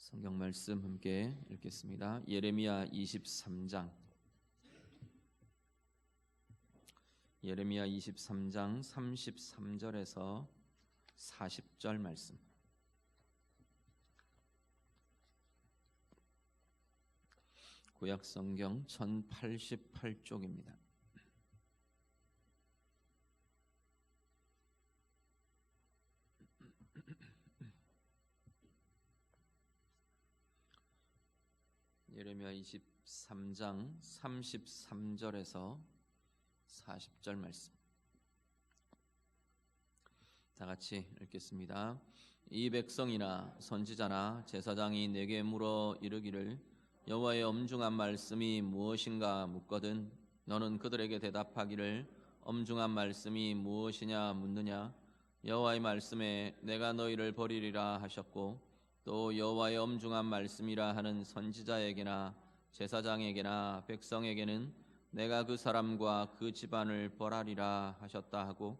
성경 말씀 함께 읽겠습니다. 예레미야 23장 33절에서 40절 말씀. 구약 성경 1088쪽입니다. 예레미야 23장 33절에서 40절 말씀. 다 같이 읽겠습니다. 이 백성이나 선지자나 제사장이 내게 물어 이르기를 여호와의 엄중한 말씀이 무엇인가 묻거든 너는 그들에게 대답하기를 엄중한 말씀이 무엇이냐 묻느냐. 여호와의 말씀에 내가 너희를 버리리라 하셨고 또 여호와의 엄중한 말씀이라 하는 선지자에게나 제사장에게나 백성에게는 내가 그 사람과 그 집안을 벌하리라 하셨다 하고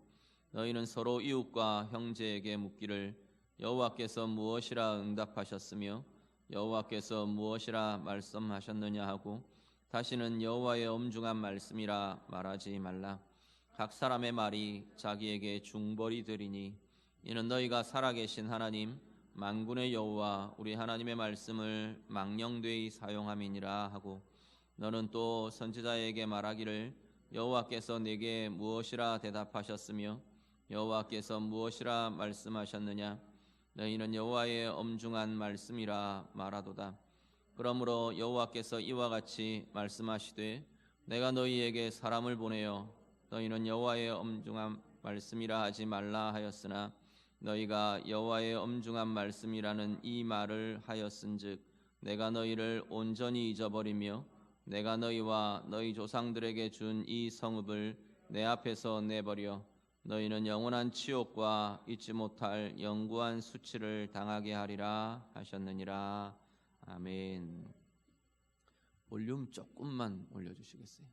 너희는 서로 이웃과 형제에게 묻기를 여호와께서 무엇이라 응답하셨으며 여호와께서 무엇이라 말씀하셨느냐 하고 다시는 여호와의 엄중한 말씀이라 말하지 말라. 각 사람의 말이 자기에게 중벌이 되리니 이는 너희가 살아계신 하나님 만군의 여호와 우리 하나님의 말씀을 망령되이 사용함이니라 하고 너는 또 선지자에게 말하기를 여호와께서 내게 무엇이라 대답하셨으며 여호와께서 무엇이라 말씀하셨느냐. 너희는 여호와의 엄중한 말씀이라 말하도다. 그러므로 여호와께서 이와 같이 말씀하시되 내가 너희에게 사람을 보내어 너희는 여호와의 엄중한 말씀이라 하지 말라 하였으나 너희가 여호와의 엄중한 말씀이라는 이 말을 하였은즉 내가 너희를 온전히 잊어버리며 내가 너희와 너희 조상들에게 준 이 성읍을 내 앞에서 내버려 너희는 영원한 치욕과 잊지 못할 영구한 수치를 당하게 하리라 하셨느니라. 아멘. 볼륨 조금만 올려주시겠어요?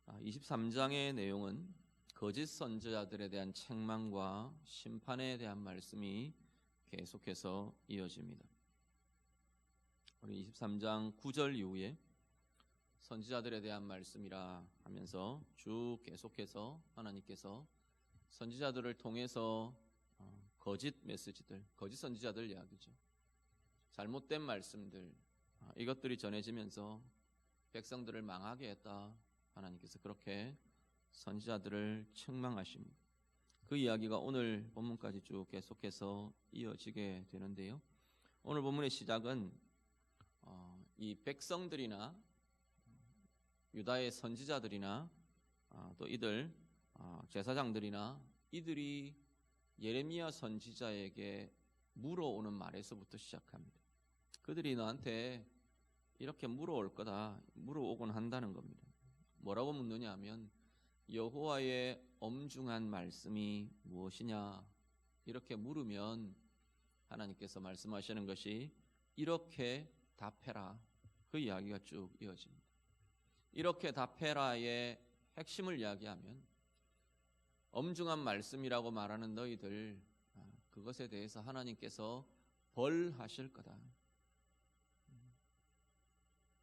23장의 내용은 거짓 선지자들에 대한 책망과 심판에 대한 말씀이 계속해서 이어집니다. 우리 23장 9절 이후에 선지자들에 대한 말씀이라 하면서 쭉 계속해서 하나님께서 선지자들을 통해서 거짓 메시지들, 거짓 선지자들 이야기죠. 잘못된 말씀들, 이것들이 전해지면서 백성들을 망하게 했다. 하나님께서 그렇게 선지자들을 책망하십니다. 그 이야기가 오늘 본문까지 쭉 계속해서 이어지게 되는데요. 오늘 본문의 시작은 이 백성들이나 유다의 선지자들이나 또 이들 제사장들이나 이들이 예레미야 선지자에게 물어오는 말에서부터 시작합니다. 그들이 너한테 이렇게 물어올 거다, 물어오곤 한다는 겁니다. 뭐라고 묻느냐 하면 여호와의 엄중한 말씀이 무엇이냐 이렇게 물으면 하나님께서 말씀하시는 것이 이렇게 답해라. 그 이야기가 쭉 이어집니다. 이렇게 답해라의 핵심을 이야기하면 엄중한 말씀이라고 말하는 너희들 그것에 대해서 하나님께서 벌하실 거다.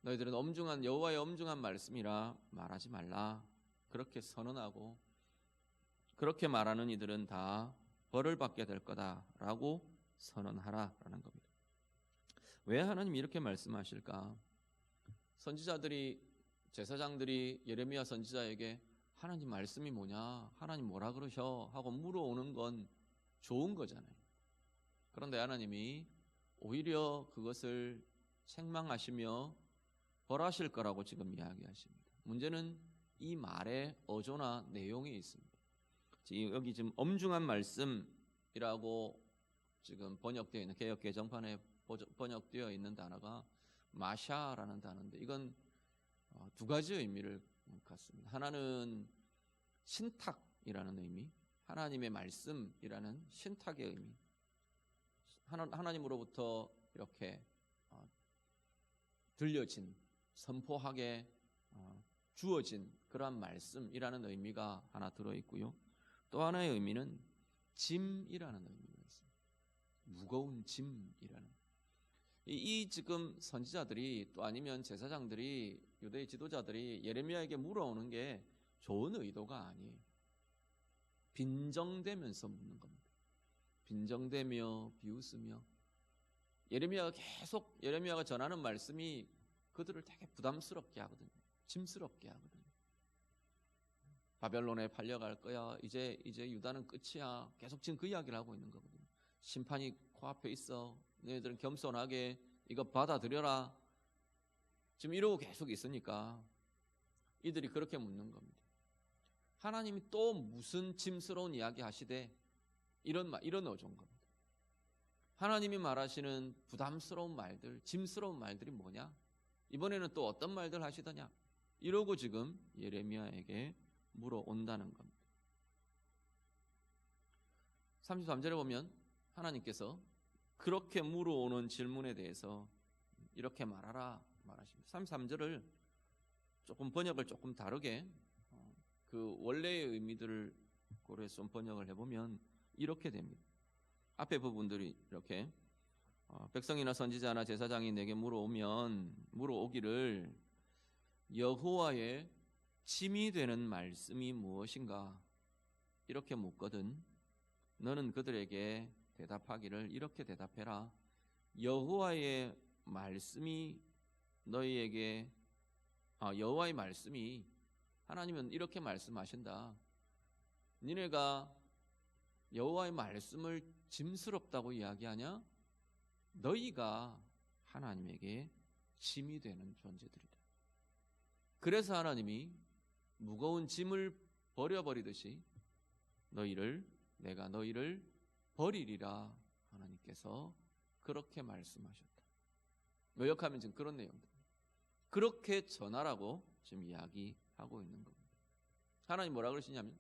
너희들은 엄중한 여호와의 엄중한 말씀이라 말하지 말라. 그렇게 선언하고 그렇게 말하는 이들은 다 벌을 받게 될 거다라고 선언하라라는 겁니다. 왜 하나님이 이렇게 말씀하실까? 선지자들이 제사장들이 예레미야 선지자에게 하나님 말씀이 뭐냐? 하나님 뭐라 그러셔? 하고 물어오는 건 좋은 거잖아요. 그런데 하나님이 오히려 그것을 책망하시며 벌하실 거라고 지금 이야기하십니다. 문제는 이 말의 어조나 내용이 있습니다. 여기 지금 엄중한 말씀이라고 지금 번역되어 있는 개역 개정판에 번역되어 있는 단어가 마샤라는 단어인데 이건 두 가지의 의미를 갖습니다. 하나는 신탁이라는 의미, 하나님의 말씀이라는 신탁의 의미, 하나님으로부터 이렇게 들려진 선포하게 주어진 그러한 말씀이라는 의미가 하나 들어있고요. 또 하나의 의미는 짐이라는 의미가 있습니다. 무거운 짐이라는. 이 지금 선지자들이 또 아니면 제사장들이 유대의 지도자들이 예레미야에게 물어오는 게 좋은 의도가 아니에요. 빈정대면서 묻는 겁니다. 빈정대며 비웃으며 예레미야가 전하는 말씀이 그들을 되게 부담스럽게 하거든요. 짐스럽게 하거든요. 바벨론에 팔려갈 거야. 이제 유다는 끝이야. 계속 지금 그 이야기를 하고 있는 거거든요. 심판이 코앞에 있어. 너희들은 겸손하게 이거 받아들여라. 지금 이러고 계속 있으니까 이들이 그렇게 묻는 겁니다. 하나님이 또 무슨 짐스러운 이야기 하시되 이런 어조인 겁니다. 하나님이 말하시는 부담스러운 말들, 짐스러운 말들이 뭐냐? 이번에는 또 어떤 말들 하시더냐? 이러고 지금 예레미야에게 물어온다는 겁니다. 33절에 보면 하나님께서 그렇게 물어오는 질문에 대해서 이렇게 말하라 말하십니다. 33절을 조금 번역을 조금 다르게 그 원래의 의미들을 고려해서 번역을 해보면 이렇게 됩니다. 앞에 부분들이 이렇게 백성이나 선지자나 제사장이 내게 물어오기를 여호와의 짐이 되는 말씀이 무엇인가 이렇게 묻거든 너는 그들에게 대답하기를 이렇게 대답해라. 여호와의 말씀이 여호와의 말씀이 하나님은 이렇게 말씀하신다. 니네가 여호와의 말씀을 짐스럽다고 이야기하냐? 너희가 하나님에게 짐이 되는 존재들이다. 그래서 하나님이 무거운 짐을 버려버리듯이 내가 너희를 버리리라 하나님께서 그렇게 말씀하셨다. 요약하면 지금 그런 내용들. 그렇게 전하라고 지금 이야기하고 있는 겁니다. 하나님 뭐라 그러시냐면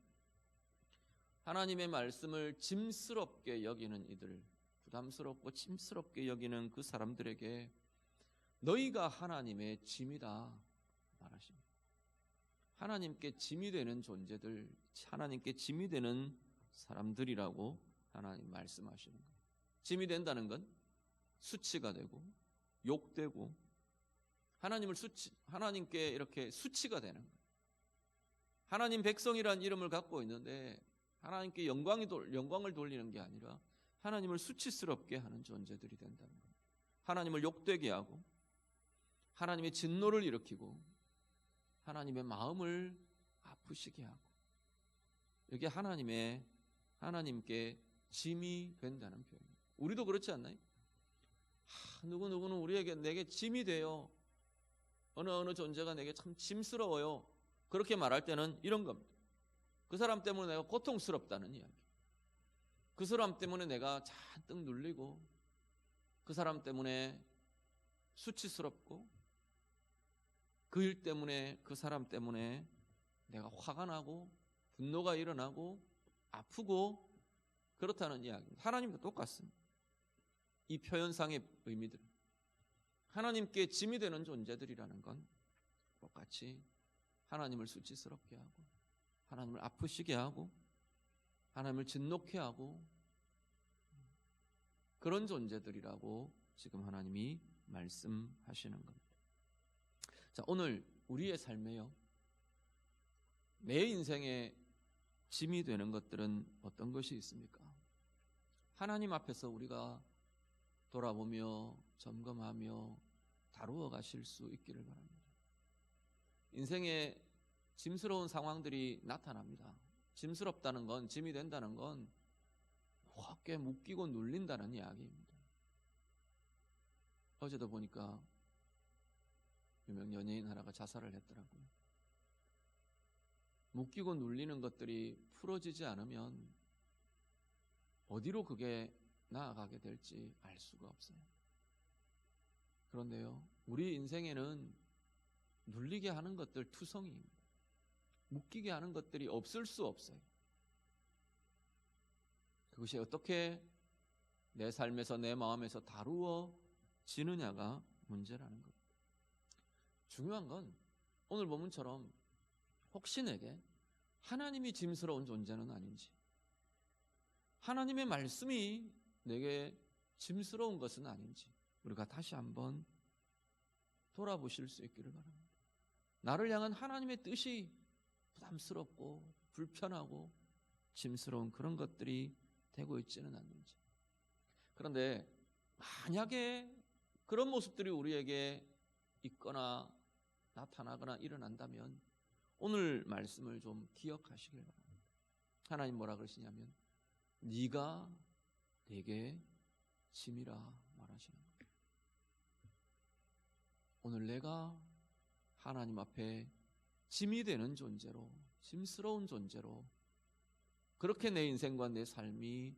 하나님의 말씀을 짐스럽게 여기는 이들, 부담스럽고 짐스럽게 여기는 그 사람들에게 너희가 하나님의 짐이다 말하십니다. 하나님께 짐이 되는 존재들, 하나님께 짐이 되는 사람들이라고 하나님 말씀하시는 거예요. 짐이 된다는 건 수치가 되고 욕되고 하나님께 이렇게 수치가 되는 거예요. 하나님 백성이라는 이름을 갖고 있는데 하나님께 영광을 돌리는 게 아니라 하나님을 수치스럽게 하는 존재들이 된다는 거예요. 하나님을 욕되게 하고 하나님의 진노를 일으키고 하나님의 마음을 아프시게 하고 이게 하나님께 짐이 된다는 표현입니다. 우리도 그렇지 않나요? 누구누구는 내게 짐이 돼요. 어느 존재가 내게 참 짐스러워요. 그렇게 말할 때는 이런 겁니다. 그 사람 때문에 내가 고통스럽다는 이야기. 그 사람 때문에 내가 잔뜩 눌리고 그 사람 때문에 수치스럽고 그 일 때문에 그 사람 때문에 내가 화가 나고 분노가 일어나고 아프고 그렇다는 이야기입니다. 하나님도 똑같습니다. 이 표현상의 의미들. 하나님께 짐이 되는 존재들이라는 건 똑같이 하나님을 수치스럽게 하고 하나님을 아프시게 하고 하나님을 진노케 하고 그런 존재들이라고 지금 하나님이 말씀하시는 겁니다. 자, 오늘 우리의 삶에요. 내 인생에 짐이 되는 것들은 어떤 것이 있습니까? 하나님 앞에서 우리가 돌아보며 점검하며 다루어 가실 수 있기를 바랍니다. 인생에 짐스러운 상황들이 나타납니다. 짐스럽다는 건, 짐이 된다는 건 꽤 묶이고 눌린다는 이야기입니다. 어제도 보니까 유명 연예인 하나가 자살을 했더라고요. 묶이고 눌리는 것들이 풀어지지 않으면 어디로 그게 나아가게 될지 알 수가 없어요. 그런데요, 우리 인생에는 눌리게 하는 것들 투성이입니다. 묶이게 하는 것들이 없을 수 없어요. 그것이 어떻게 내 삶에서 내 마음에서 다루어지느냐가 문제라는 겁니다. 중요한 건 오늘 본문처럼 혹시 내게 하나님이 짐스러운 존재는 아닌지, 하나님의 말씀이 내게 짐스러운 것은 아닌지 우리가 다시 한번 돌아보실 수 있기를 바랍니다. 나를 향한 하나님의 뜻이 부담스럽고 불편하고 짐스러운 그런 것들이 되고 있지는 않는지. 그런데 만약에 그런 모습들이 우리에게 있거나 나타나거나 일어난다면 오늘 말씀을 좀 기억하시길 바랍니다. 하나님 뭐라 그러시냐면 네가 내게 짐이라 말하시는 거예요. 오늘 내가 하나님 앞에 짐이 되는 존재로, 짐스러운 존재로 그렇게 내 인생과 내 삶이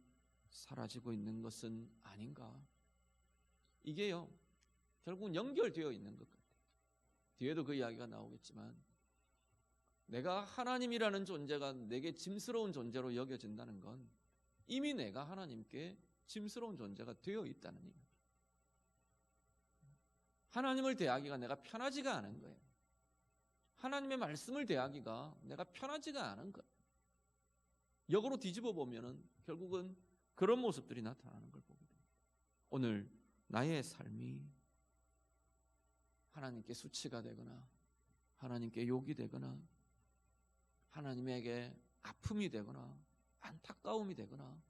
사라지고 있는 것은 아닌가. 이게요 결국은 연결되어 있는 것 같아요. 뒤에도 그 이야기가 나오겠지만 내가 하나님이라는 존재가 내게 짐스러운 존재로 여겨진다는 건 이미 내가 하나님께 짐스러운 존재가 되어 있다는 얘기입니다. 하나님을 대하기가 내가 편하지가 않은 거예요. 하나님의 말씀을 대하기가 내가 편하지가 않은 거예요. 역으로 뒤집어 보면은 결국은 그런 모습들이 나타나는 걸 보게 됩니다. 오늘 나의 삶이 하나님께 수치가 되거나 하나님께 욕이 되거나 하나님에게 아픔이 되거나 안타까움이 되거나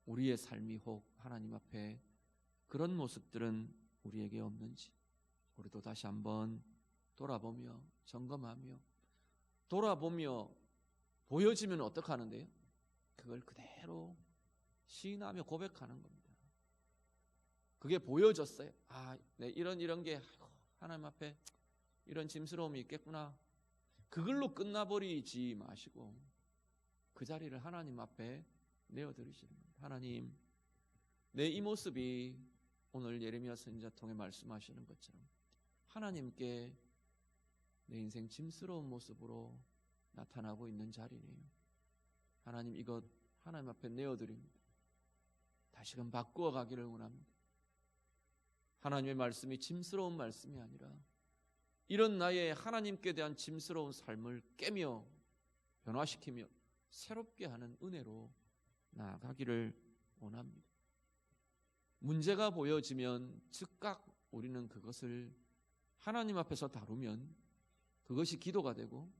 우리의 삶이 혹 하나님 앞에 그런 모습들은 우리에게 없는지 우리도 다시 한번 돌아보며 점검하며 돌아보며 보여지면 어떻게 하는데요? 그걸 그대로 시인하며 고백하는 겁니다. 그게 보여졌어요. 아, 네, 이런 게 하나님 앞에 이런 짐스러움이 있겠구나. 그걸로 끝나버리지 마시고 그 자리를 하나님 앞에 내어드리시는 겁니다. 하나님, 내 이 모습이 오늘 예레미야 선지자 통해 말씀하시는 것처럼 하나님께 내 인생 짐스러운 모습으로 나타나고 있는 자리네요. 하나님, 이것 하나님 앞에 내어드립니다. 다시금 바꾸어 가기를 원합니다. 하나님의 말씀이 짐스러운 말씀이 아니라 이런 나의 하나님께 대한 짐스러운 삶을 깨며 변화시키며 새롭게 하는 은혜로 나아가기를 원합니다. 문제가 보여지면 즉각 우리는 그것을 하나님 앞에서 다루면 그것이 기도가 되고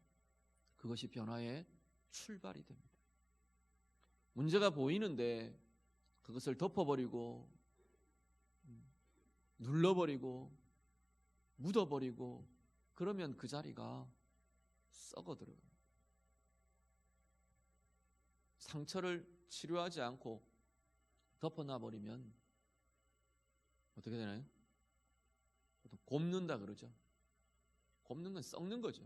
그것이 변화의 출발이 됩니다. 문제가 보이는데 그것을 덮어버리고 눌러버리고 묻어버리고 그러면 그 자리가 썩어들어요. 상처를 치료하지 않고 덮어놔버리면 어떻게 되나요? 보통 곱는다 그러죠. 곱는 건 썩는 거죠.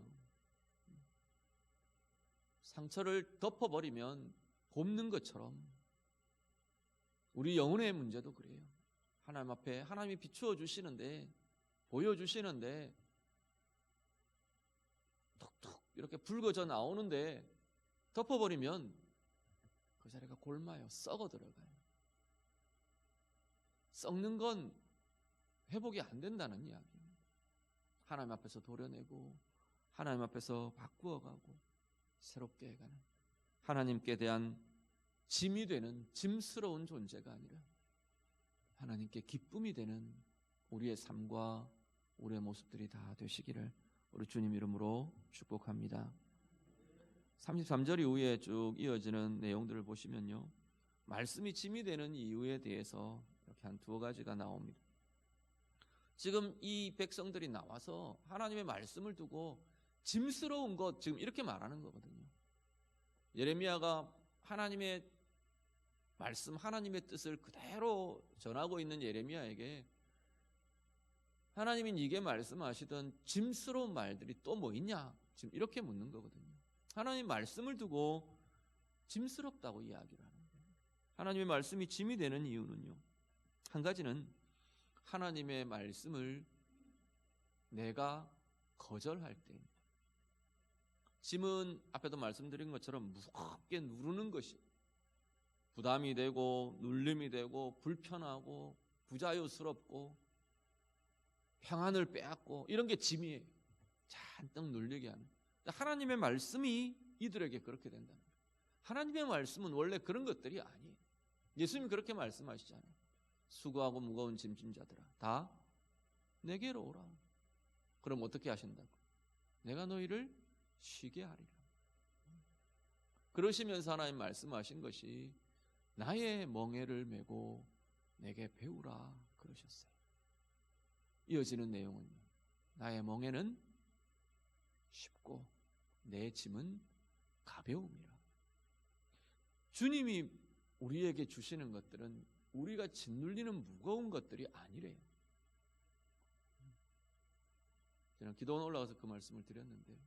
상처를 덮어버리면 곱는 것처럼 우리 영혼의 문제도 그래요. 하나님 앞에 하나님이 비추어 주시는데 보여주시는데 툭툭 이렇게 붉어져 나오는데 덮어버리면 그 자리가 골마요. 썩어 들어가요. 썩는 건 회복이 안 된다는 이야기입니다. 하나님 앞에서 도려내고 하나님 앞에서 바꾸어가고 새롭게 해가는 하나님께 대한 짐이 되는 짐스러운 존재가 아니라 하나님께 기쁨이 되는 우리의 삶과 우리의 모습들이 다 되시기를 우리 주님 이름으로 축복합니다. 33절 이후에 쭉 이어지는 내용들을 보시면요, 말씀이 짐이 되는 이유에 대해서 이렇게 한 두어 가지가 나옵니다. 지금 이 백성들이 나와서 하나님의 말씀을 두고 짐스러운 것 지금 이렇게 말하는 거거든요. 예레미야가 하나님의 말씀, 하나님의 뜻을 그대로 전하고 있는 예레미야에게 하나님이 네게 말씀하시던 짐스러운 말들이 또 뭐 있냐? 지금 이렇게 묻는 거거든요. 하나님 말씀을 두고 짐스럽다고 이야기를 하는 거예요. 하나님의 말씀이 짐이 되는 이유는요, 한 가지는 하나님의 말씀을 내가 거절할 때입니다. 짐은 앞에도 말씀드린 것처럼 무겁게 누르는 것이 부담이 되고 눌림이 되고 불편하고 부자유스럽고 평안을 빼앗고 이런 게 짐이에요. 잔뜩 눌리게 하는. 하나님의 말씀이 이들에게 그렇게 된다는 거예요. 하나님의 말씀은 원래 그런 것들이 아니에요. 예수님이 그렇게 말씀하시잖아요. 수고하고 무거운 짐진 자들아 다 내게로 오라. 그럼 어떻게 하신다고? 내가 너희를 쉬게 하리라. 그러시면서 하나님 말씀하신 것이 나의 멍에를 메고 내게 배우라 그러셨어요. 이어지는 내용은요. 나의 멍에는 쉽고 내 짐은 가벼움이라. 주님이 우리에게 주시는 것들은 우리가 짓눌리는 무거운 것들이 아니래요. 저는 기도원 올라가서 그 말씀을 드렸는데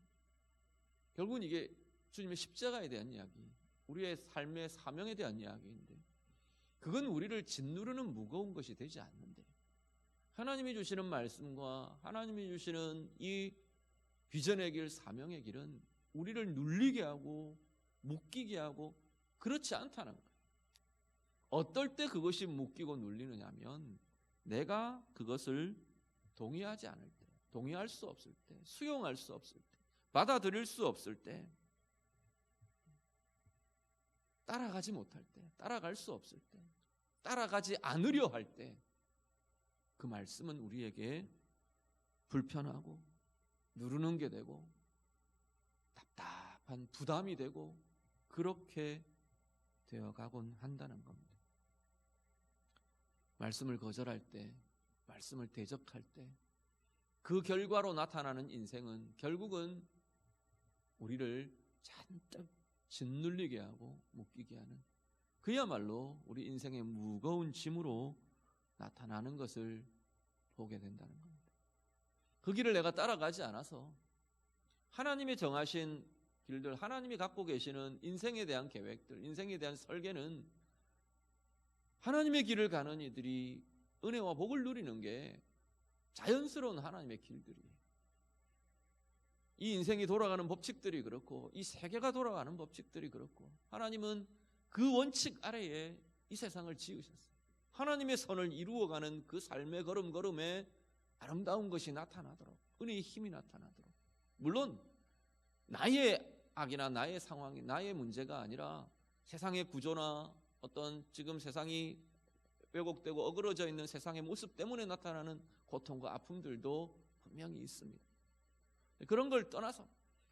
결국은 이게 주님의 십자가에 대한 이야기, 우리의 삶의 사명에 대한 이야기인데 그건 우리를 짓누르는 무거운 것이 되지 않는데 하나님이 주시는 말씀과 하나님이 주시는 이 비전의 길, 사명의 길은 우리를 눌리게 하고 묶이게 하고 그렇지 않다는 거예요. 어떨 때 그것이 묶이고 눌리느냐 하면 내가 그것을 동의하지 않을 때, 동의할 수 없을 때, 수용할 수 없을 때, 받아들일 수 없을 때, 따라가지 못할 때, 따라갈 수 없을 때, 따라가지 않으려 할 때 그 말씀은 우리에게 불편하고 누르는 게 되고 답답한 부담이 되고 그렇게 되어가곤 한다는 겁니다. 말씀을 거절할 때, 말씀을 대적할 때 그 결과로 나타나는 인생은 결국은 우리를 잔뜩 짓눌리게 하고 묶이게 하는 그야말로 우리 인생의 무거운 짐으로 나타나는 것을 보게 된다는 겁니다. 그 길을 내가 따라가지 않아서 하나님이 정하신 길들, 하나님이 갖고 계시는 인생에 대한 계획들, 인생에 대한 설계는 하나님의 길을 가는 이들이 은혜와 복을 누리는 게 자연스러운 하나님의 길들이에요. 이 인생이 돌아가는 법칙들이 그렇고 이 세계가 돌아가는 법칙들이 그렇고 하나님은 그 원칙 아래에 이 세상을 지으셨어요. 하나님의 선을 이루어가는 그 삶의 걸음걸음에 아름다운 것이 나타나도록, 은혜의 힘이 나타나도록, 물론 나의 악이나 나의 상황이 나의 문제가 아니라 세상의 구조나 어떤 지금 세상이 왜곡되고 어그러져 있는 세상의 모습 때문에 나타나는 고통과 아픔들도 분명히 있습니다. 그런 걸 떠나서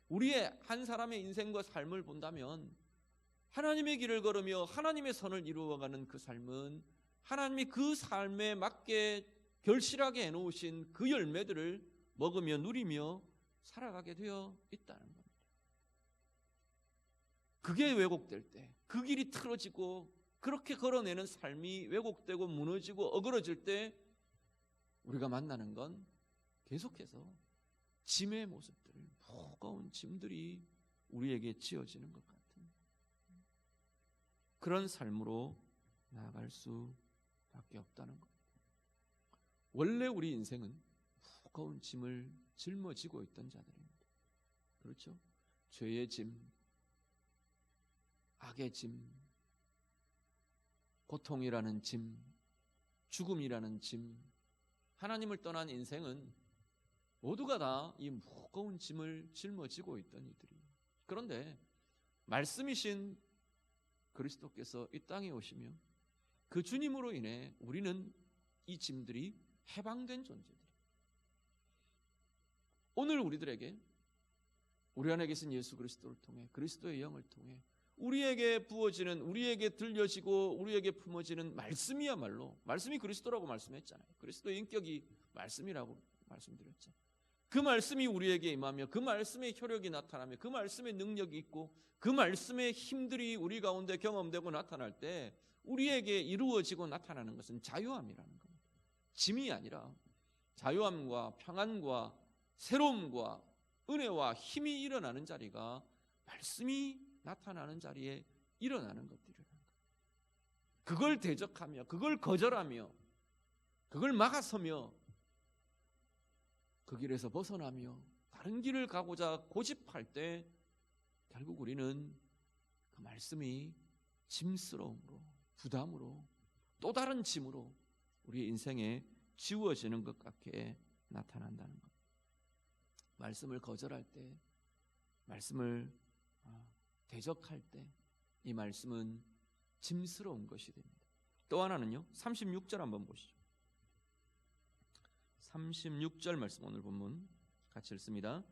우리의 한 사람의 인생과 삶을 본다면 하나님의 길을 걸으며 하나님의 선을 이루어가는 그 삶은 하나님이 그 삶에 맞게 결실하게 해놓으신 그 열매들을 먹으며 누리며 살아가게 되어 있다는 겁니다. 그게 왜곡될 때, 그 길이 틀어지고 그렇게 걸어내는 삶이 왜곡되고 무너지고 어그러질 때 우리가 만나는 건 계속해서 짐의 모습들, 무거운 짐들이 우리에게 지어지는 것 같은 그런 삶으로 나아갈 수밖에 없다는 겁니다. 원래 우리 인생은 무거운 짐을 짊어지고 있던 자들입니다. 그렇죠? 죄의 짐, 악의 짐, 고통이라는 짐, 죽음이라는 짐, 하나님을 떠난 인생은 모두가 다 이 무거운 짐을 짊어지고 있던 이들이에요. 그런데 말씀이신 그리스도께서 이 땅에 오시며 그 주님으로 인해 우리는 이 짐들이 해방된 존재들이에요. 오늘 우리들에게 우리 안에 계신 예수 그리스도를 통해 그리스도의 영을 통해 우리에게 부어지는, 우리에게 들려지고 우리에게 품어지는 말씀이야말로, 말씀이 그리스도라고 말씀했잖아요. 그리스도의 인격이 말씀이라고 말씀드렸죠. 그 말씀이 우리에게 임하며 그 말씀의 효력이 나타나며 그 말씀의 능력이 있고 그 말씀의 힘들이 우리 가운데 경험되고 나타날 때 우리에게 이루어지고 나타나는 것은 자유함이라는 겁니다. 짐이 아니라 자유함과 평안과 새로움과 은혜와 힘이 일어나는 자리가 말씀이 나타나는 자리에 일어나는 것들이라는 거예요. 그걸 대적하며 그걸 거절하며 그걸 막아서며 그 길에서 벗어나며 다른 길을 가고자 고집할 때 결국 우리는 그 말씀이 짐스러움으로, 부담으로, 또 다른 짐으로 우리의 인생에 지워지는 것 같게 나타난다는 것. 말씀을 거절할 때, 말씀을 대적할 때 이 말씀은 짐스러운 것이 됩니다. 또 하나는요, 36절 한번 보시죠. 36절 말씀, 오늘 본문 같이 읽습니다.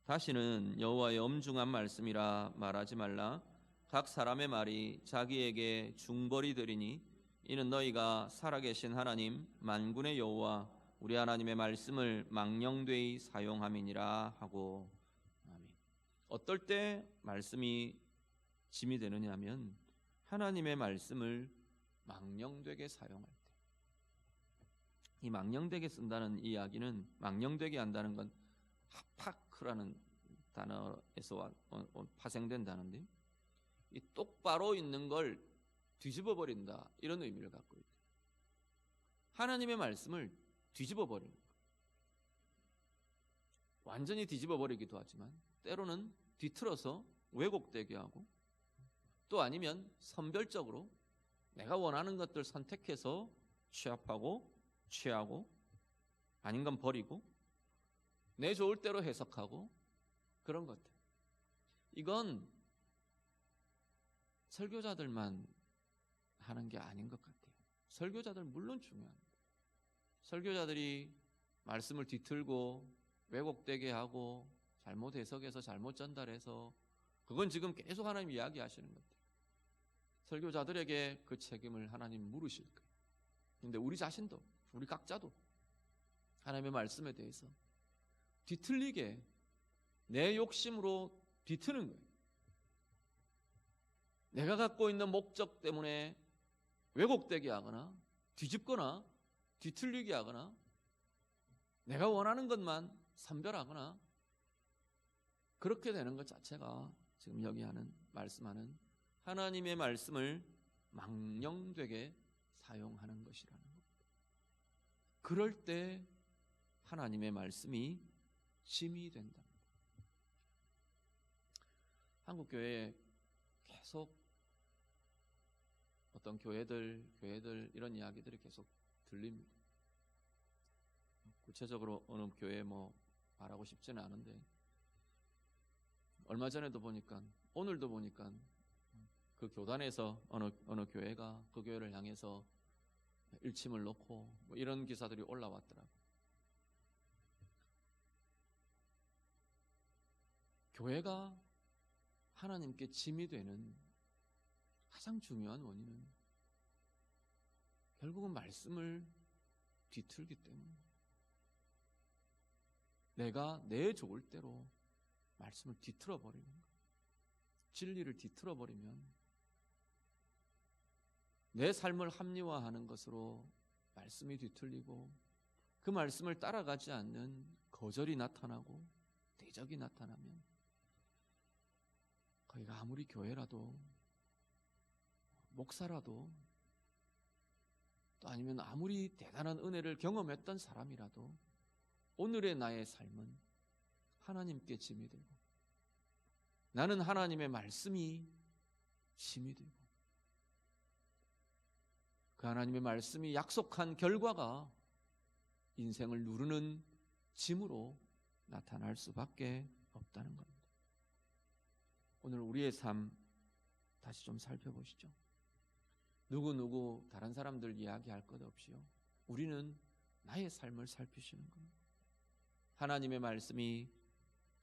다시는 여호와의 엄중한 말씀이라 말하지 말라. 각 사람의 말이 자기에게 중벌이 되리니 이는 너희가 살아계신 하나님 만군의 여호와 우리 하나님의 말씀을 망령되이 사용함이니라 하고. 아멘. 어떨 때 말씀이 짐이 되느냐 하면 하나님의 말씀을 망령되게 사용할 때. 이 망령되게 쓴다는 이야기는, 망령되게 한다는 건 하파크라는 단어에서 파생된 단어인데, 이 똑바로 있는 걸 뒤집어 버린다, 이런 의미를 갖고 있다. 하나님의 말씀을 뒤집어 버리는 것. 완전히 뒤집어 버리기도 하지만 때로는 뒤틀어서 왜곡되게 하고, 또 아니면 선별적으로 내가 원하는 것들 선택해서 취합하고 취하고 아닌 건 버리고 내 좋을 대로 해석하고 그런 것들. 이건 설교자들만 하는 게 아닌 것 같아요. 설교자들 물론 중요합니다. 설교자들이 말씀을 뒤틀고 왜곡되게 하고 잘못 해석해서 잘못 전달해서, 그건 지금 계속 하나님 이야기하시는 것 같아요. 설교자들에게 그 책임을 하나님 물으실 거예요. 그런데 우리 자신도, 우리 각자도 하나님의 말씀에 대해서 뒤틀리게 내 욕심으로 뒤트는 거예요. 내가 갖고 있는 목적 때문에 왜곡되게 하거나 뒤집거나 뒤틀리게 하거나 내가 원하는 것만 선별하거나 그렇게 되는 것 자체가 지금 여기 말씀하는 하나님의 말씀을 망령되게 사용하는 것이라는 것. 그럴 때 하나님의 말씀이 짐이 된다. 한국 교회에 계속 어떤 교회들 이런 이야기들이 계속 들립니다. 구체적으로 어느 교회 말하고 싶지는 않은데, 얼마 전에도 보니까, 오늘도 보니까 그 교단에서 어느 교회가 그 교회를 향해서 일침을 놓고 이런 기사들이 올라왔더라고요. 교회가 하나님께 짐이 되는 가장 중요한 원인은 결국은 말씀을 뒤틀기 때문에, 내가 내 좋을 대로 말씀을 뒤틀어 버리는 거예요. 진리를 뒤틀어 버리면 내 삶을 합리화하는 것으로 말씀이 뒤틀리고, 그 말씀을 따라가지 않는 거절이 나타나고 대적이 나타나면 거기가 아무리 교회라도 목사라도 또 아니면 아무리 대단한 은혜를 경험했던 사람이라도 오늘의 나의 삶은 하나님께 짐이 되고, 나는 하나님의 말씀이 짐이 되고, 그 하나님의 말씀이 약속한 결과가 인생을 누르는 짐으로 나타날 수밖에 없다는 겁니다. 오늘 우리의 삶 다시 좀 살펴보시죠. 누구 다른 사람들 이야기할 것 없이요, 우리는 나의 삶을 살피시는 겁니다. 하나님의 말씀이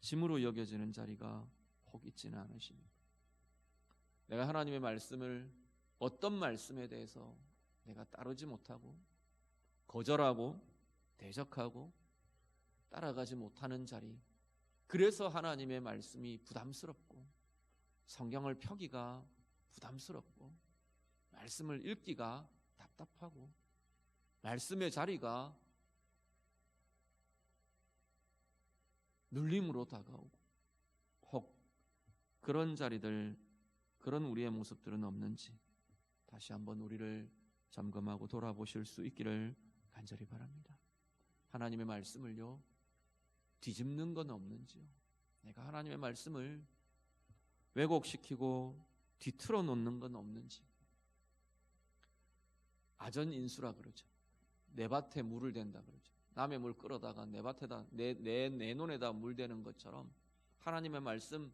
짐으로 여겨지는 자리가 혹 있지는 않으십니까? 내가 하나님의 말씀을, 어떤 말씀에 대해서 내가 따르지 못하고 거절하고 대적하고 따라가지 못하는 자리, 그래서 하나님의 말씀이 부담스럽고 성경을 펴기가 부담스럽고 말씀을 읽기가 답답하고 말씀의 자리가 눌림으로 다가오고, 혹 그런 자리들, 그런 우리의 모습들은 없는지 다시 한번 우리를 점검하고 돌아보실 수 있기를 간절히 바랍니다. 하나님의 말씀을요, 뒤집는 건 없는지요? 내가 하나님의 말씀을 왜곡시키고 뒤틀어 놓는 건 없는지. 아전인수라 그러죠. 내 밭에 물을 댄다 그러죠. 남의 물 끌어다가 내 밭에다, 내 논에다 물 대는 것처럼 하나님의 말씀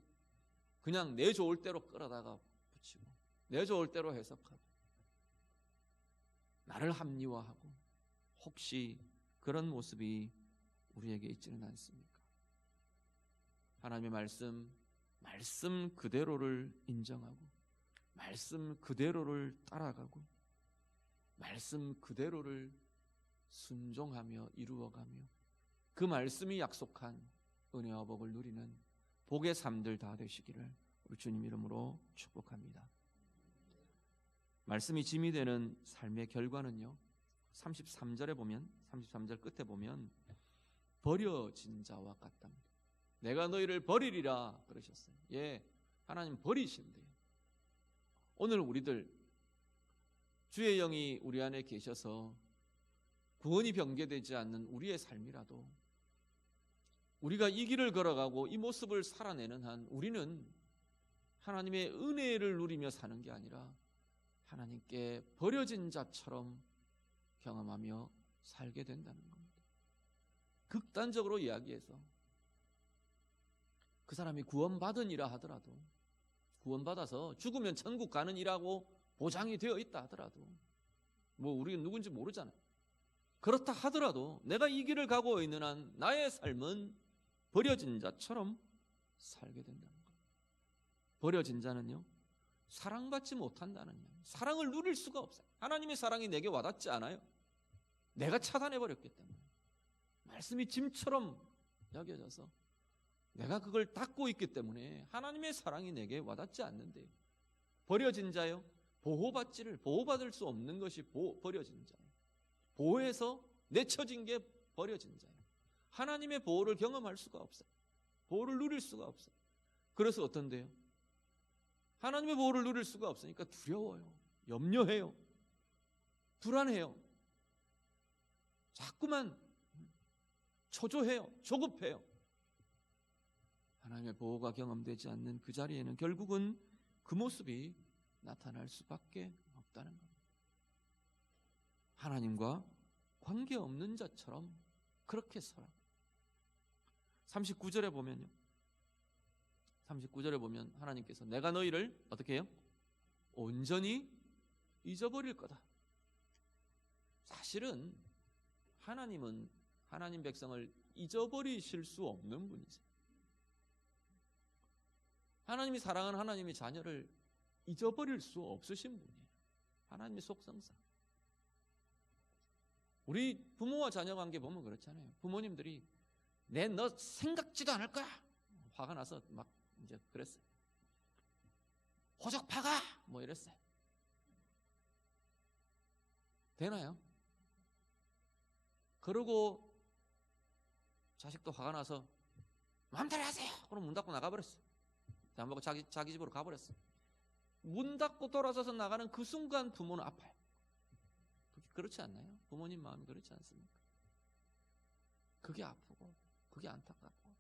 그냥 내 좋을 대로 끌어다가 붙이고 내 좋을 대로 해석하고, 나를 합리화하고 혹시 그런 모습이 우리에게 있지는 않습니까? 하나님의 말씀 그대로를 인정하고 말씀 그대로를 따라가고 말씀 그대로를 순종하며 이루어가며 그 말씀이 약속한 은혜와 복을 누리는 복의 삶들 다 되시기를 우리 주님 이름으로 축복합니다. 말씀이 짐이 되는 삶의 결과는요, 33절에 보면 33절 끝에 보면 버려진 자와 같답니다. 내가 너희를 버리리라 그러셨어요. 예, 하나님 버리신대요. 오늘 우리들 주의 영이 우리 안에 계셔서 구원이 변개되지 않는 우리의 삶이라도 우리가 이 길을 걸어가고 이 모습을 살아내는 한 우리는 하나님의 은혜를 누리며 사는 게 아니라 하나님께 버려진 자처럼 경험하며 살게 된다는 겁니다. 극단적으로 이야기해서 그 사람이 구원받은 이라 하더라도, 구원받아서 죽으면 천국 가는 이라고 보장이 되어 있다 하더라도, 뭐 우리가 누군지 모르잖아요. 그렇다 하더라도 내가 이 길을 가고 있는 한 나의 삶은 버려진 자처럼 살게 된다는 거예요. 버려진 자는요, 사랑받지 못한다는 거예요. 사랑을 누릴 수가 없어요. 하나님의 사랑이 내게 와닿지 않아요. 내가 차단해버렸기 때문에. 말씀이 짐처럼 여겨져서 내가 그걸 닫고 있기 때문에 하나님의 사랑이 내게 와닿지 않는데요. 버려진 자요, 보호받을 수 없는 것이 버려진 자예요. 보호에서 내쳐진 게 버려진 자예요. 하나님의 보호를 경험할 수가 없어요. 보호를 누릴 수가 없어요. 그래서 어떤데요? 하나님의 보호를 누릴 수가 없으니까 두려워요. 염려해요. 불안해요. 자꾸만 초조해요. 조급해요. 하나님의 보호가 경험되지 않는 그 자리에는 결국은 그 모습이 나타날 수밖에 없다는 겁니다. 하나님과 관계없는 자처럼 그렇게 살아. 39절에 보면요, 39절에 보면 하나님께서 내가 너희를 어떻게 해요? 온전히 잊어버릴 거다. 사실은 하나님은 하나님 백성을 잊어버리실 수 없는 분이세요. 하나님이 사랑하는 하나님의 자녀를 잊어버릴 수 없으신 분이에요. 하나님의 속성상. 우리 부모와 자녀 관계 보면 그렇잖아요. 부모님들이 내 너 생각지도 않을 거야. 화가 나서 막 이제 그랬어요. 호적 파가 뭐 이랬어요. 되나요? 그러고 자식도 화가 나서 마음대로 하세요. 그럼 문 닫고 나가버렸어요. 안 보고 자기 집으로 가버렸어요. 문 닫고 돌아서서 나가는 그 순간 부모는 아파요. 그렇지 않나요? 부모님 마음이 그렇지 않습니까? 그게 아프고 그게 안타깝고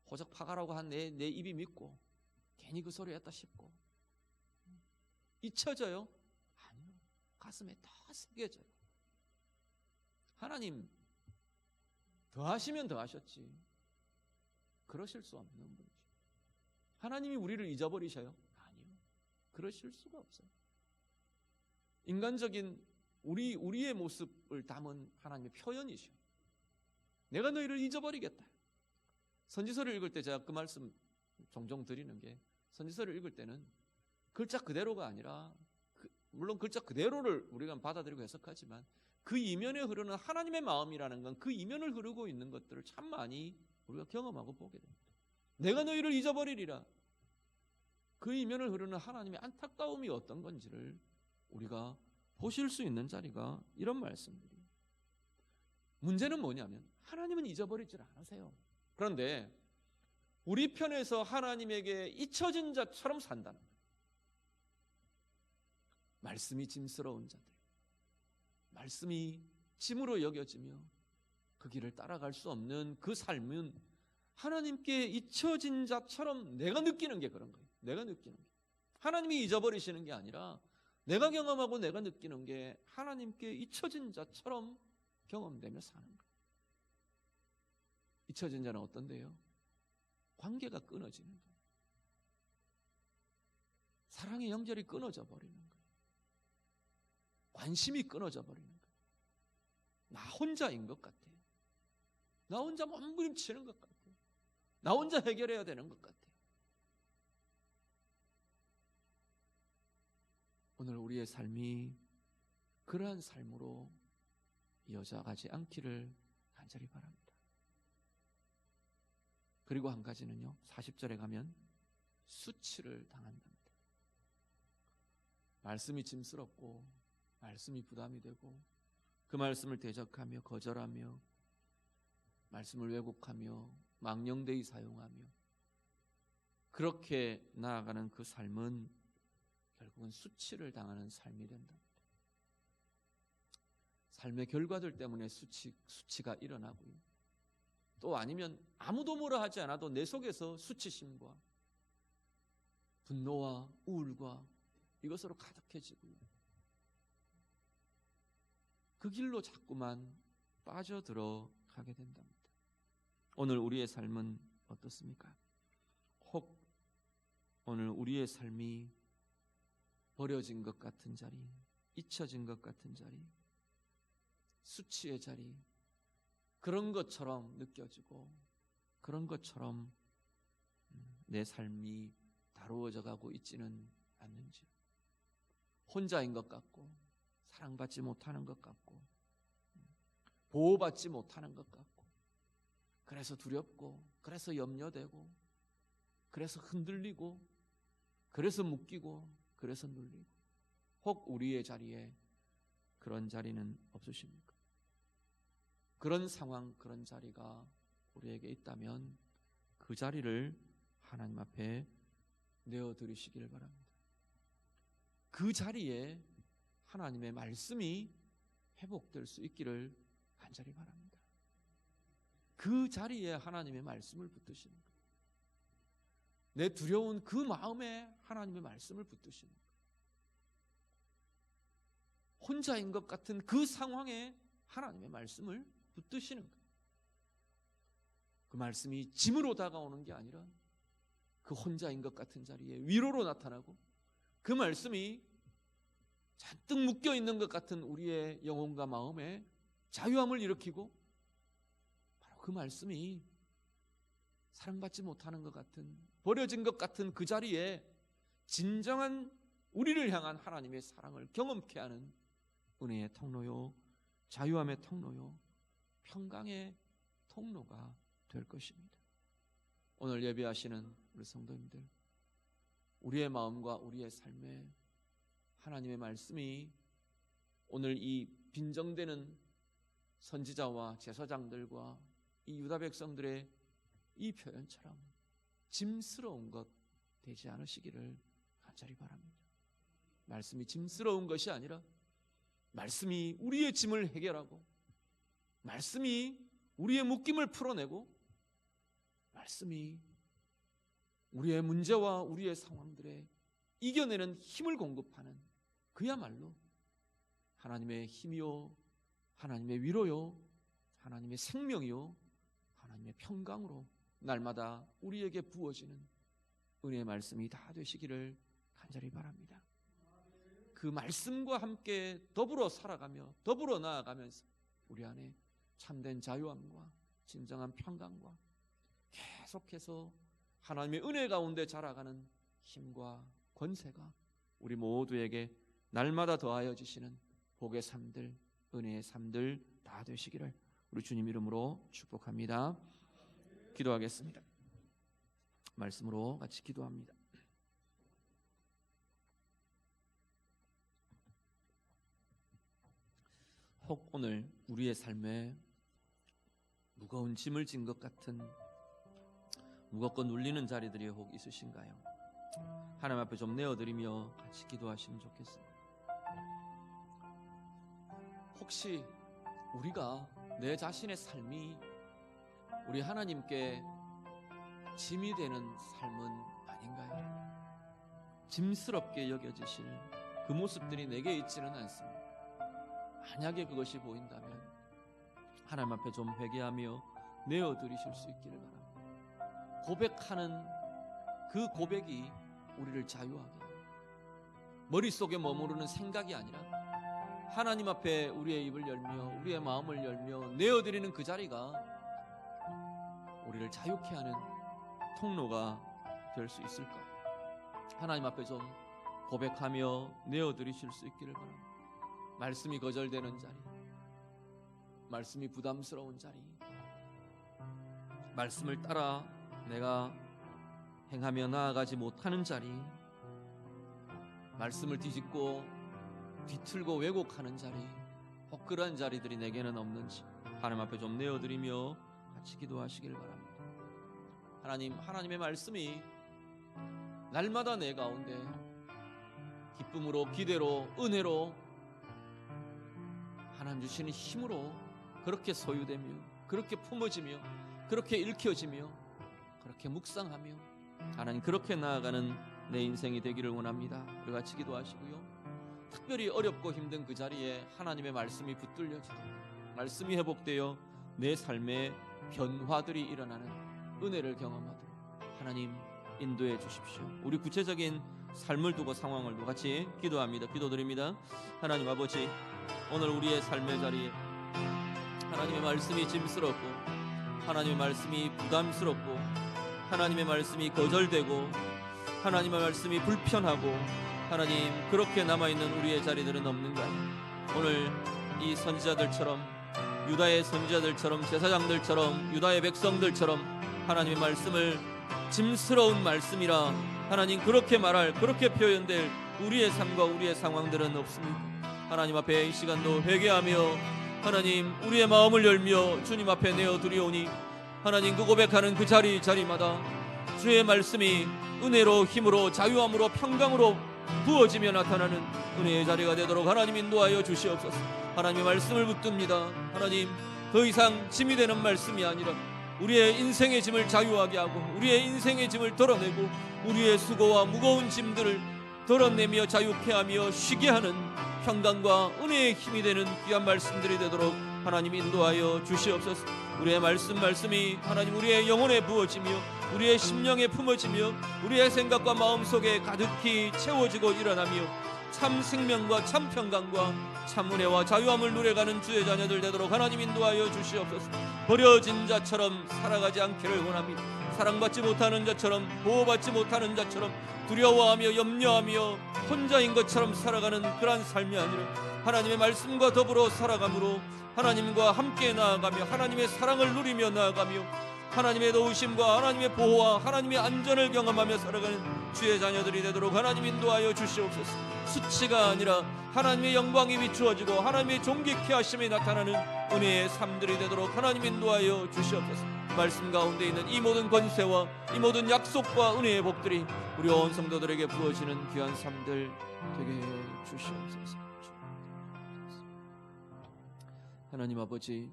호적 파가라고 한 내 입이 믿고 괜히 그 소리 했다 싶고 잊혀져요? 아니요. 가슴에 더 새겨져요. 하나님 더 하시면 더 하셨지 그러실 수 없는 분이죠. 하나님이 우리를 잊어버리셔요? 아니요. 그러실 수가 없어요. 인간적인 우리의 모습을 담은 하나님의 표현이죠. 내가 너희를 잊어버리겠다. 선지서를 읽을 때 제가 그 말씀 종종 드리는 게, 선지서를 읽을 때는 글자 그대로가 아니라 물론 글자 그대로를 우리가 받아들이고 해석하지만 그 이면에 흐르는 하나님의 마음이라는 건 그 이면을 흐르고 있는 것들을 참 많이 우리가 경험하고 보게 됩니다. 내가 너희를 잊어버리리라. 그 이면을 흐르는 하나님의 안타까움이 어떤 건지를 우리가 보실 수 있는 자리가 이런 말씀들이에요. 문제는 뭐냐면 하나님은 잊어버리질 않으세요. 그런데 우리 편에서 하나님에게 잊혀진 자처럼 산다는 거예요. 말씀이 짐스러운 자들, 말씀이 짐으로 여겨지며 그 길을 따라갈 수 없는 그 삶은 하나님께 잊혀진 자처럼 내가 느끼는 게 그런 거예요. 내가 느끼는 게. 하나님이 잊어버리시는 게 아니라 내가 경험하고 내가 느끼는 게 하나님께 잊혀진 자처럼 경험되며 사는 거예요. 잊혀진 자는 어떤데요? 관계가 끊어지는 거예요. 사랑의 연결이 끊어져 버리는 거예요. 관심이 끊어져 버리는 거예요. 나 혼자인 것 같아요. 나 혼자 몸부림치는 것 같아요. 나 혼자 해결해야 되는 것 같아요. 오늘 우리의 삶이 그러한 삶으로 이어져가지 않기를 간절히 바랍니다. 그리고 한 가지는요, 40절에 가면 수치를 당한답니다. 말씀이 짐스럽고 말씀이 부담이 되고 그 말씀을 대적하며 거절하며 말씀을 왜곡하며 망령되이 사용하며 그렇게 나아가는 그 삶은 결국은 수치를 당하는 삶이 된답니다. 삶의 결과들 때문에 수치가 일어나고요. 또 아니면 아무도 뭐라 하지 않아도 내 속에서 수치심과 분노와 우울과 이것으로 가득해지고요. 그 길로 자꾸만 빠져들어 가게 된답니다. 오늘 우리의 삶은 어떻습니까? 혹 오늘 우리의 삶이 버려진 것 같은 자리, 잊혀진 것 같은 자리, 수치의 자리, 그런 것처럼 느껴지고 그런 것처럼 내 삶이 다루어져 가고 있지는 않는지, 혼자인 것 같고 사랑받지 못하는 것 같고 보호받지 못하는 것 같고 그래서 두렵고 그래서 염려되고 그래서 흔들리고 그래서 묶이고 그래서 눌리고, 혹 우리의 자리에 그런 자리는 없으십니까? 그런 상황, 그런 자리가 우리에게 있다면 그 자리를 하나님 앞에 내어드리시기를 바랍니다. 그 자리에 하나님의 말씀이 회복될 수 있기를 간절히 바랍니다. 그 자리에 하나님의 말씀을 붙드시는 거예요. 내 두려운 그 마음에 하나님의 말씀을 붙드시는 거예요. 혼자인 것 같은 그 상황에 하나님의 말씀을 붙드시는 거예요. 그 말씀이 짐으로 다가오는 게 아니라 그 혼자인 것 같은 자리에 위로로 나타나고, 그 말씀이 잔뜩 묶여있는 것 같은 우리의 영혼과 마음에 자유함을 일으키고, 바로 그 말씀이 사랑받지 못하는 것 같은, 버려진 것 같은 그 자리에 진정한 우리를 향한 하나님의 사랑을 경험케 하는 은혜의 통로요, 자유함의 통로요, 평강의 통로가 될 것입니다. 오늘 예배하시는 우리 성도님들, 우리의 마음과 우리의 삶에 하나님의 말씀이 오늘 이 빈정되는 선지자와 제사장들과 이 유다 백성들의 이 표현처럼 짐스러운 것 되지 않으시기를 간절히 바랍니다. 말씀이 짐스러운 것이 아니라 말씀이 우리의 짐을 해결하고, 말씀이 우리의 묶임을 풀어내고, 말씀이 우리의 문제와 우리의 상황들에 이겨내는 힘을 공급하는, 그야말로 하나님의 힘이요, 하나님의 위로요, 하나님의 생명이요, 하나님의 평강으로 날마다 우리에게 부어지는 은혜의 말씀이 다 되시기를 간절히 바랍니다. 그 말씀과 함께 더불어 살아가며 더불어 나아가면서 우리 안에 참된 자유함과 진정한 평강과 계속해서 하나님의 은혜 가운데 자라가는 힘과 권세가 우리 모두에게 날마다 더하여 주시는 복의 삶들, 은혜의 삶들 다 되시기를 우리 주님 이름으로 축복합니다. 기도하겠습니다. 말씀으로 같이 기도합니다. 혹 오늘 우리의 삶에 무거운 짐을 진 것 같은, 무겁고 눌리는 자리들이 혹 있으신가요? 하나님 앞에 좀 내어드리며 같이 기도하시면 좋겠습니다. 혹시 우리가 내 자신의 삶이 우리 하나님께 짐이 되는 삶은 아닌가요? 짐스럽게 여겨지실 그 모습들이 내게 있지는 않습니다. 만약에 그것이 보인다면 하나님 앞에 좀 회개하며 내어드리실 수 있기를 바랍니다. 고백하는 그 고백이 우리를 자유하게, 머릿속에 머무르는 생각이 아니라 하나님 앞에 우리의 입을 열며 우리의 마음을 열며 내어드리는 그 자리가 우리를 자유케 하는 통로가 될 수 있을까? 하나님 앞에 좀 고백하며 내어드리실 수 있기를 바랍니다. 말씀이 거절되는 자리, 말씀이 부담스러운 자리, 말씀을 따라 내가 행하며 나아가지 못하는 자리, 말씀을 뒤집고 뒤틀고 왜곡하는 자리, 헛그란 자리들이 내게는 없는지 하나님 앞에 좀 내어드리며 같이 기도하시길 바랍니다. 하나님의 말씀이 날마다 내 가운데 기쁨으로, 기대로, 은혜로, 하나님 주시는 힘으로 그렇게 소유되며, 그렇게 품어지며, 그렇게 읽혀지며, 그렇게 묵상하며 하나님 그렇게 나아가는 내 인생이 되기를 원합니다. 우리 같이 기도하시고요. 특별히 어렵고 힘든 그 자리에 하나님의 말씀이 붙들려지고 말씀이 회복되어 내 삶의 변화들이 일어나는 은혜를 경험하도록 하나님 인도해 주십시오. 우리 구체적인 삶을 두고 상황을 두고 같이 기도합니다. 기도드립니다. 하나님 아버지, 오늘 우리의 삶의 자리에 하나님의 말씀이 짐스럽고 하나님의 말씀이 부담스럽고 하나님의 말씀이 거절되고 하나님의 말씀이 불편하고 하나님 그렇게 남아있는 우리의 자리들은 없는가요? 오늘 이 선지자들처럼, 유다의 선지자들처럼, 제사장들처럼, 유다의 백성들처럼 하나님의 말씀을 짐스러운 말씀이라 하나님 그렇게 말할, 그렇게 표현될 우리의 삶과 우리의 상황들은 없습니까? 하나님 앞에 이 시간도 회개하며 하나님 우리의 마음을 열며 주님 앞에 내어드리오니 하나님 그 고백하는 그 자리마다 주의 말씀이 은혜로, 힘으로, 자유함으로, 평강으로 부어지며 나타나는 은혜의 자리가 되도록 하나님 인도하여 주시옵소서. 하나님의 말씀을 붙듭니다. 하나님 더 이상 짐이 되는 말씀이 아니라 우리의 인생의 짐을 자유하게 하고 우리의 인생의 짐을 덜어내고 우리의 수고와 무거운 짐들을 덜어내며 자유케 하며 쉬게 하는 평강과 은혜의 힘이 되는 귀한 말씀들이 되도록 하나님 인도하여 주시옵소서. 우리의 말씀이 하나님 우리의 영혼에 부어지며 우리의 심령에 품어지며 우리의 생각과 마음속에 가득히 채워지고 일어나며 참 생명과 참 평강과 참 은혜와 자유함을 누려가는 주의 자녀들 되도록 하나님 인도하여 주시옵소서. 버려진 자처럼 살아가지 않기를 원합니다. 사랑받지 못하는 자처럼, 보호받지 못하는 자처럼, 두려워하며 염려하며 혼자인 것처럼 살아가는 그러한 삶이 아니라 하나님의 말씀과 더불어 살아감으로 하나님과 함께 나아가며 하나님의 사랑을 누리며 나아가며 하나님의 도우심과 하나님의 보호와 하나님의 안전을 경험하며 살아가는 주의 자녀들이 되도록 하나님 인도하여 주시옵소서. 수치가 아니라 하나님의 영광이 비추어지고 하나님의 존귀케 하심이 나타나는 은혜의 삶들이 되도록 하나님 인도하여 주시옵소서. 말씀 가운데 있는 이 모든 권세와 이 모든 약속과 은혜의 복들이 우리 온 성도들에게 부어지는 귀한 삶들 되게 해 주시옵소서. 하나님 아버지,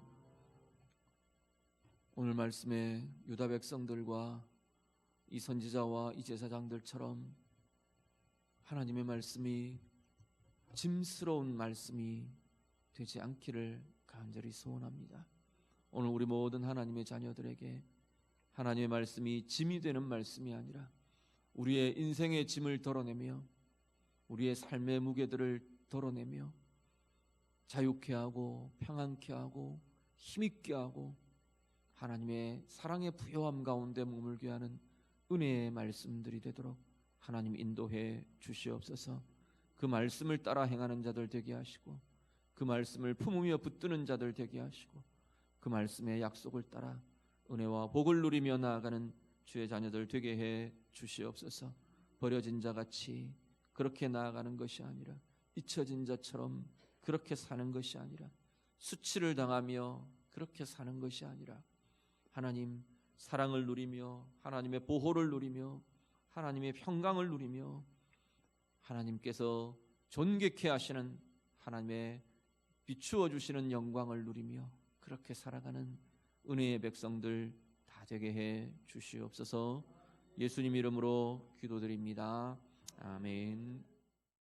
오늘 말씀에 유다 백성들과 이 선지자와 이 제사장들처럼 하나님의 말씀이 짐스러운 말씀이 되지 않기를 간절히 소원합니다. 오늘 우리 모든 하나님의 자녀들에게 하나님의 말씀이 짐이 되는 말씀이 아니라 우리의 인생의 짐을 덜어내며 우리의 삶의 무게들을 덜어내며 자유케 하고 평안케 하고 힘있게 하고 하나님의 사랑의 부요함 가운데 머물게 하는 은혜의 말씀들이 되도록 하나님 인도해 주시옵소서. 그 말씀을 따라 행하는 자들 되게 하시고 그 말씀을 품으며 붙드는 자들 되게 하시고 그 말씀의 약속을 따라 은혜와 복을 누리며 나아가는 주의 자녀들 되게 해 주시옵소서. 버려진 자같이 그렇게 나아가는 것이 아니라 잊혀진 자처럼 그렇게 사는 것이 아니라 수치를 당하며 그렇게 사는 것이 아니라 하나님 사랑을 누리며 하나님의 보호를 누리며 하나님의 평강을 누리며 하나님께서 존귀케 하시는 하나님의 비추어 주시는 영광을 누리며 그렇게 살아가는 은혜의 백성들 다 되게 해 주시옵소서. 예수님 이름으로 기도드립니다. 아멘.